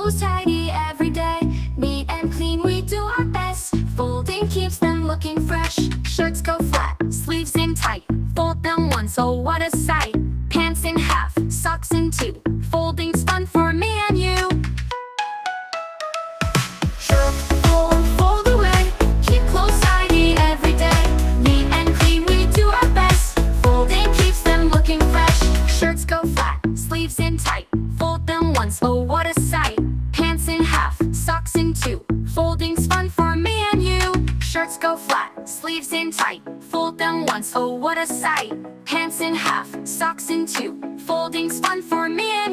clothes tidy every day. Neat and clean, we do our best. Folding keeps them looking fresh. Shirts go flat, sleeves in tight. Fold them once, oh what a sight. Pants in half, socks in two. Folding's fun for me and you. Cheerful, fold away. Keep clothes tidy every day. Neat and clean, we do our best. Folding keeps them looking fresh. Shirts go flat, sleeves in tight. Fold them once, oh what a sight. Pants in half, socks in two. Folding's fun for me and you. Shirts go flat, sleeves in tight. Fold them once, oh what a sight. Pants in half, socks in two. Folding's fun for me and you.